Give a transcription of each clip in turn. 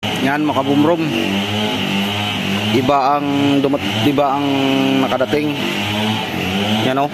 Yan mga kabumrom, iba ang nakadating. Yan o,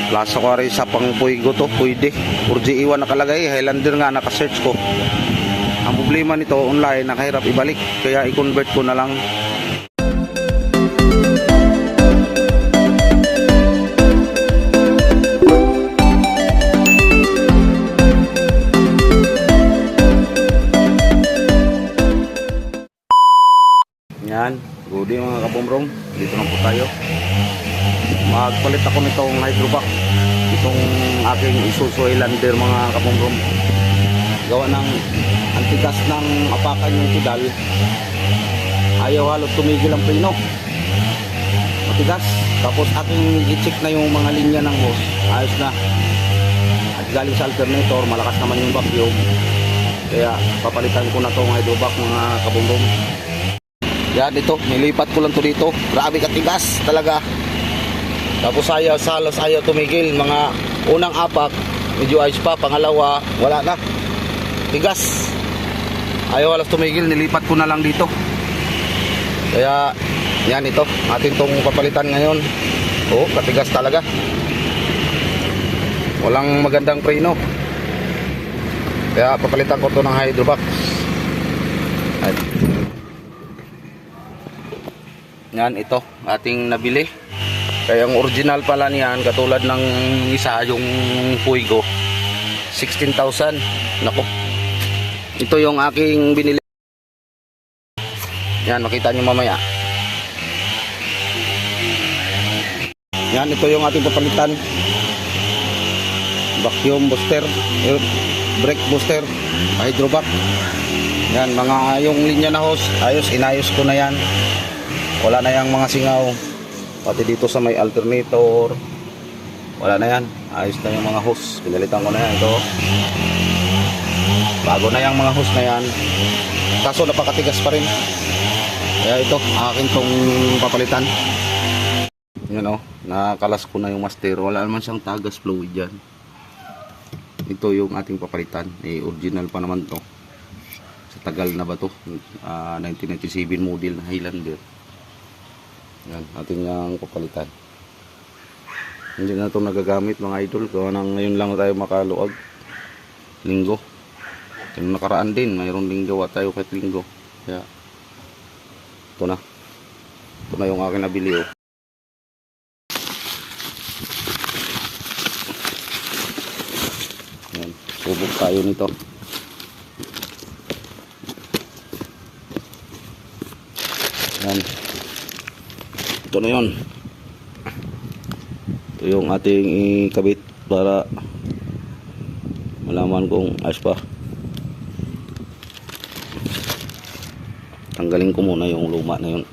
Plaza Quarry sa pangpuigo to, pwede 4G1 nakalagay, Highlander nga naka-search ko. Ang problema nito online, nakahirap ibalik, kaya i-convert ko na lang. Yan, good day mga kabumrom, dito na po tayo. Magpalit ako nitong hydrovac, itong aking Isuzu Highlander mga kabumrom. Gawa ng antigas ng apakan yung pedal, ayaw halos tumigil ang preno, matigas. Tapos aking i-check na yung mga linya ng hose, ayos na. At galing sa alternator, malakas naman yung vacuum, kaya papalitan ko na tong hydrovac mga kabumrom. Yan, ito, nilipat ko lang to dito. Grabe katigas talaga. Tapos halos ayaw tumigil. Mga unang apak, medyo ayos pa. Pangalawa, wala na. Tigas. Ayaw halos tumigil. Nilipat ko na lang dito. Kaya, yan ito. Atin tong papalitan ngayon. Oh, katigas talaga. Walang magandang preno. Kaya papalitan ko to ng hydrovac. At yan, ito ating nabili. Kaya ang original pala niyan, katulad ng isa yung Puigo, 16,000. Nako, ito yung aking binili. Yan, makita nyo mamaya. Yan, ito yung ating papalitan. Vacuum booster, brake booster, hydrovac. Yan, mga yung linya na hose, inayos ko na yan. Wala na yung mga singaw. Pati dito sa may alternator, wala na yan. Ayos na yung mga hose. Pinalitan ko na yan. Ito, bago na yung mga hose na yan. Kaso napakatigas pa rin. Kaya ito, akin tong papalitan. Yan o, nakalas ko na yung master. Wala naman siyang tagas fluid dyan. Ito yung ating papalitan. Original pa naman to. Sa tagal na ba to? 1997 model na Highlander. Yan, ating yung papalitan. Hindi na ito nagagamit mga idol. Kaya ngayon lang tayo makaluag. Linggo. Yung nakaraan din, mayroong linggo tayo kahit linggo. Kaya ito na. Ito na yung aking nabili oh. Yan, subok tayo nito. Yan. Ito na yun. Ito yung ating ikabit para malaman kung ayos pa. Tanggalin ko muna yung luma na yun.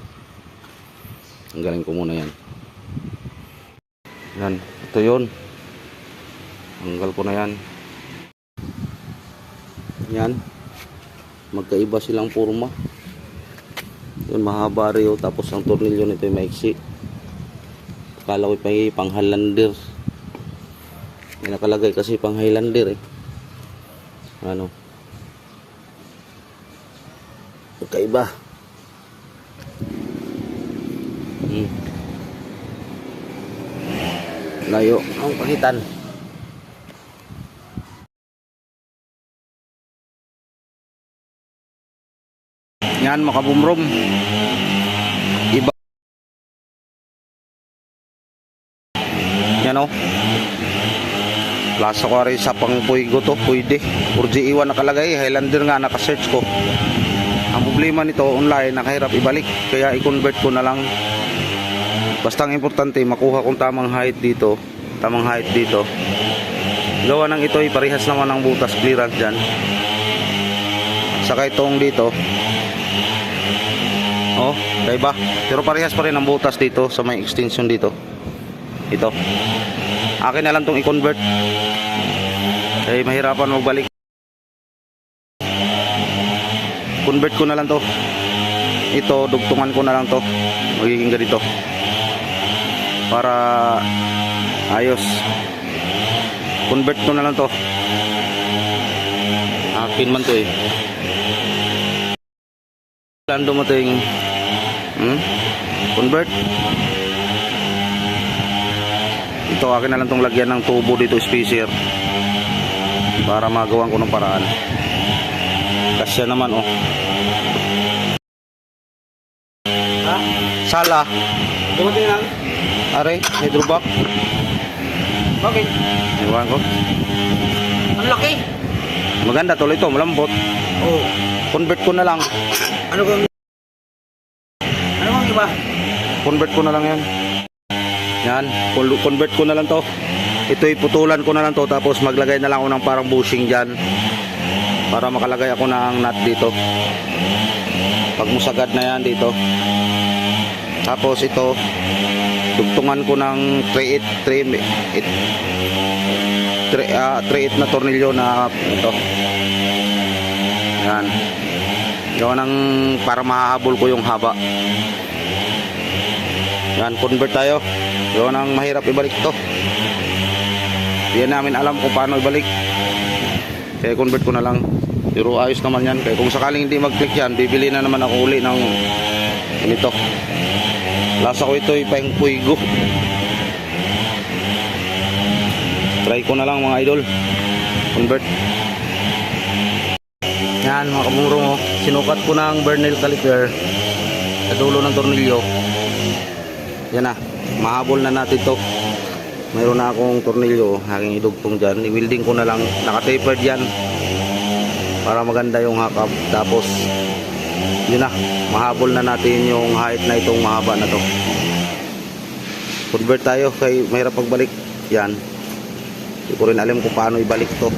Tanggalin ko muna yan. Yan, ito yun. Tanggal ko na yan. Yan. Magkaiba silang forma. Yun, mahaba rin, tapos ang tornilyo nito ay maiksi. Akala ko pang Highlander. May nakalagay kasi pang Highlander eh. Ano? Magkaiba. Layo ang pagitan. Yan mga kabumrom, iba yan o, Plaza Quarry sa pangpuigo to, pwede 4G1 nakalagay, Highlander nga naka-search ko. Ang problema nito online, nakahirap ibalik, kaya i-convert ko na lang. Basta ang importante makuha kong tamang height dito. Gawa ng ito ay parehas naman ang butas clearance dyan. Saka itong dito, oh, kaiba. Pero parehas pa rin ang butas dito sa may extension dito. Ito. Akin na lang itong i-convert. Kaya mahirapan magbalik. Convert ko na lang to. Ito, dugtungan ko na lang to. Magiging ganito. Para ayos. Convert ko na lang to. Akin man to eh. Saan dumating? Convert. Ito akin na lang tong lagyan ng tubo dito, spacer, para magawan ko ng paraan. Kasya naman oh. Ha? Sala. Dumating lang. Are, hydrovac. Bakit? Iwan ko. Ang laki. Maganda tuloy ito, malambot. Oo. Convert ko na lang. Ano kang... Ano kang iba? Convert ko na lang yan. Yan, convert ko na lang to. Ito'y putulan ko na lang to, tapos maglagay na lang ako ng parang bushing dyan, para makalagay ako ng nut dito. Pag musagad na yan dito. Tapos ito, dugtungan ko ng 3/8 na tornilyo na ito. Yan. Gawa ng para mahahabol ko yung haba. Yan, convert tayo. Gawa ng mahirap ibalik ito. Hindi namin alam kung paano ibalik. Kaya convert ko na lang. Pero ayos naman yan. Kaya kung sakaling hindi mag-click yan, bibili na naman ako uli ng ganito. Lasa ko ito ipahingpuigo. Try ko na lang mga idol. Convert. Yan mga kamurong oh. Sinukat ko ng Bernal caliper sa dulo ng tornilyo. Yan na. Mahabol na natin to. Mayroon na akong tornilyo. Aking idugtong dyan. I-welding ko na lang. Naka-tapered yan, para maganda yung hakap. Tapos yun na. Mahabol na natin yung height na itong mahaba na to. Convert tayo. Kaya mahirap pagbalik. Yan. Hindi ko rin alam kung paano ibalik to.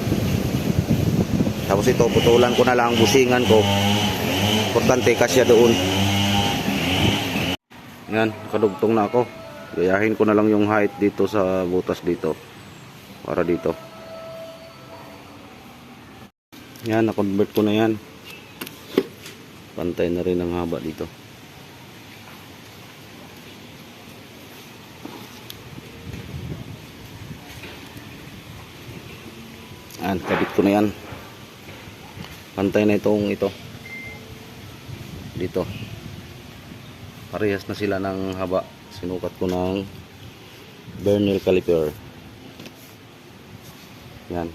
Tapos ito, putulan ko na lang, busingan ko. Importante kasya doon. Yan, kadugtong na ako. Gayahin ko na lang yung height dito sa butas dito. Para dito. Yan, na-convert ko na yan. Pantay na rin ang haba dito. Yan, kabit ko na yan. Pantay na itong ito. Dito. Parehas na sila ng haba. Sinukat ko ng Bernal caliper. Yan.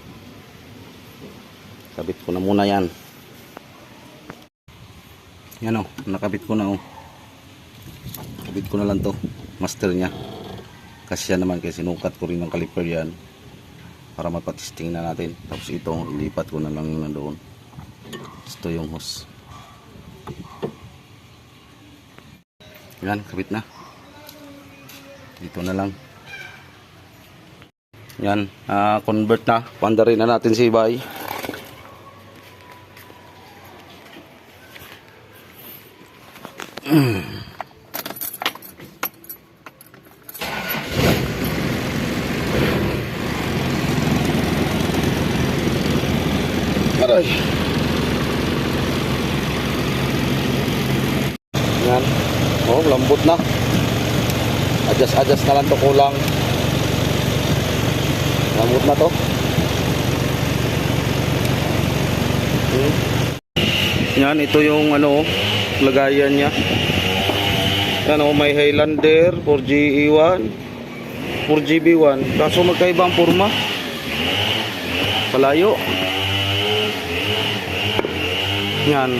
Kabit ko na muna yan. Yan o. Nakabit ko na o. Kabit ko na lang to. Master nya. Kasya naman kaya sinukat ko rin ng caliper yan. Para mapatesting na natin. Tapos ito, ilipat ko na lang na doon. Ito yung hose. Yan, kabit na. Dito na lang. Yan, convert na. Pandarin na natin si Bay. Aray. Yan. Oh, lambot na. Adjust na lang to, kulang. Lambot na to. Yan, ito yung ano, lagayan niya. Yan oh, may Highlander 4GE1, 4GB1. Kaso magkaiba ang forma. Palayo. Yan.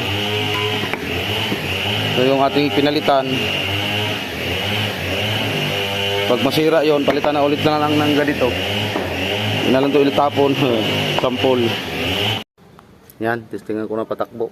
Ito yung ating pinalitan. Pag masira yon, palitan na ulit na lang ng ganito. Yun na lang ito ilitapon. Sampol. Yan, testingan ko na patakbo.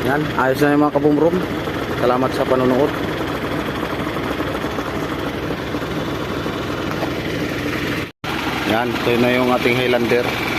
Yan, ayos na yung mga kabumrom. Salamat sa panonood. Yan, ito na yung ating Highlander.